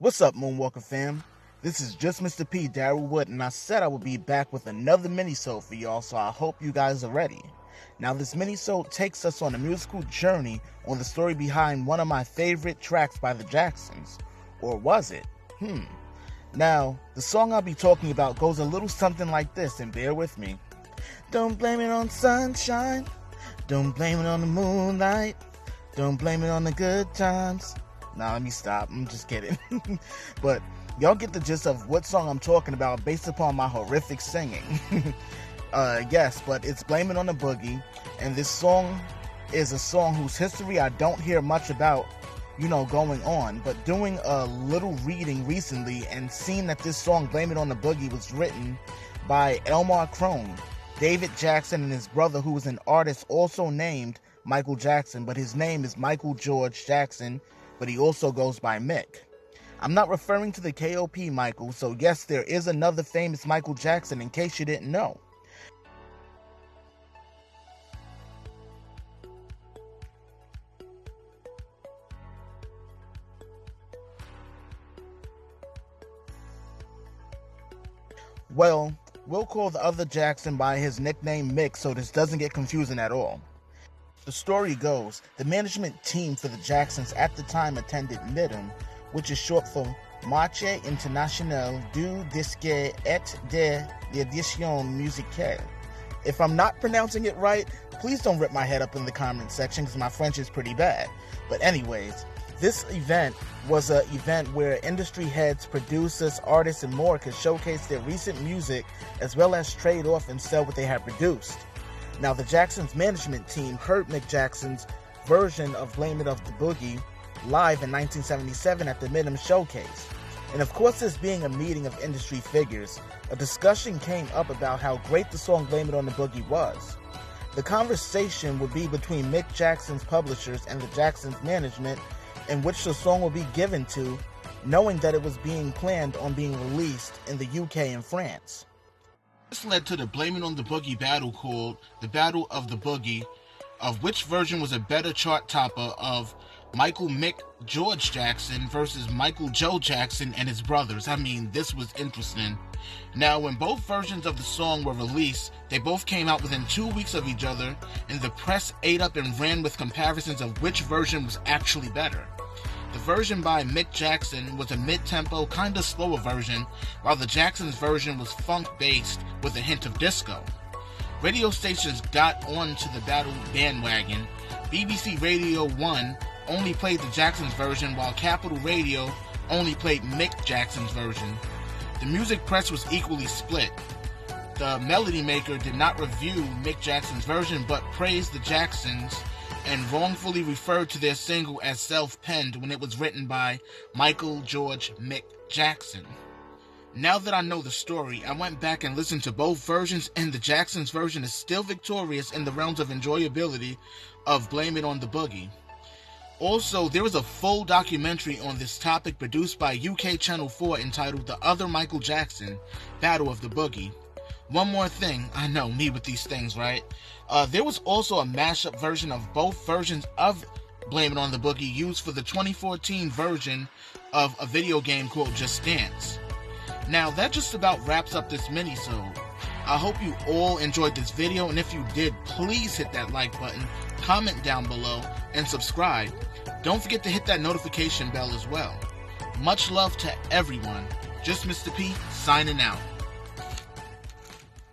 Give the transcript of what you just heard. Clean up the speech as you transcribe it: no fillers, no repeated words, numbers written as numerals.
What's up, Moonwalker fam? This is just Mr. P, Darryl Wood, and I said I would be back with another minisode for y'all, so I hope you guys are ready. Now, this minisode takes us on a musical journey on the story behind one of my favorite tracks by the Jacksons. Or was it? Now, the song I'll be talking about goes a little something like this, and bear with me. Don't blame it on sunshine. Don't blame it on the moonlight. Don't blame it on the good times. Nah, let me stop. I'm just kidding. But y'all get the gist of what song I'm talking about based upon my horrific singing. Yes, but it's Blame It on the Boogie. And this song is a song whose history I don't hear much about, going on. But doing a little reading recently and seeing that this song, Blame It on the Boogie, was written by Elmar Crone, David Jackson, and his brother, who was an artist also named Michael Jackson, but his name is Michael George Jackson, but he also goes by Mick. I'm not referring to the K.O.P. Michael, so yes, there is another famous Michael Jackson in case you didn't know. Well, we'll call the other Jackson by his nickname Mick so this doesn't get confusing at all. The story goes, the management team for the Jacksons at the time attended MIDM, which is short for Marché International du Disque et de l'Édition Musicale. If I'm not pronouncing it right, please don't rip my head up in the comment section because my French is pretty bad. But anyways, this event was an event where industry heads, producers, artists, and more could showcase their recent music as well as trade off and sell what they had produced. Now, the Jacksons management team heard Mick Jackson's version of Blame It on the Boogie live in 1977 at the MIDM Showcase. And of course, this being a meeting of industry figures, a discussion came up about how great the song Blame It on the Boogie was. The conversation would be between Mick Jackson's publishers and the Jacksons management, in which the song would be given to, knowing that it was being planned on being released in the UK and France. This led to the Blame It on the Boogie battle called the Battle of the Boogie, of which version was a better chart topper of Michael Mick George Jackson versus Michael Joe Jackson and his brothers. I mean, this was interesting. Now, when both versions of the song were released, they both came out within 2 weeks of each other, and the press ate up and ran with comparisons of which version was actually better. The version by Mick Jackson was a mid-tempo, kinda slower version, while the Jacksons' version was funk-based with a hint of disco. Radio stations got onto the battle bandwagon. BBC Radio 1 only played the Jacksons' version, while Capital Radio only played Mick Jackson's version. The music press was equally split. The Melody Maker did not review Mick Jackson's version, but praised the Jacksons and wrongfully referred to their single as self-penned when it was written by Michael George Mick Jackson. Now that I know the story, I went back and listened to both versions, and the Jacksons version is still victorious in the realms of enjoyability of Blame It on the Boogie. Also, there is a full documentary on this topic produced by UK Channel 4 entitled The Other Michael Jackson, Battle of the Boogie. One more thing, I know, me with these things, right? There was also a mashup version of both versions of Blame It on the Boogie used for the 2014 version of a video game called Just Dance. Now, that just about wraps up this minisode. I hope you all enjoyed this video, and if you did, please hit that like button, comment down below, and subscribe. Don't forget to hit that notification bell as well. Much love to everyone. Just Mr. P, signing out.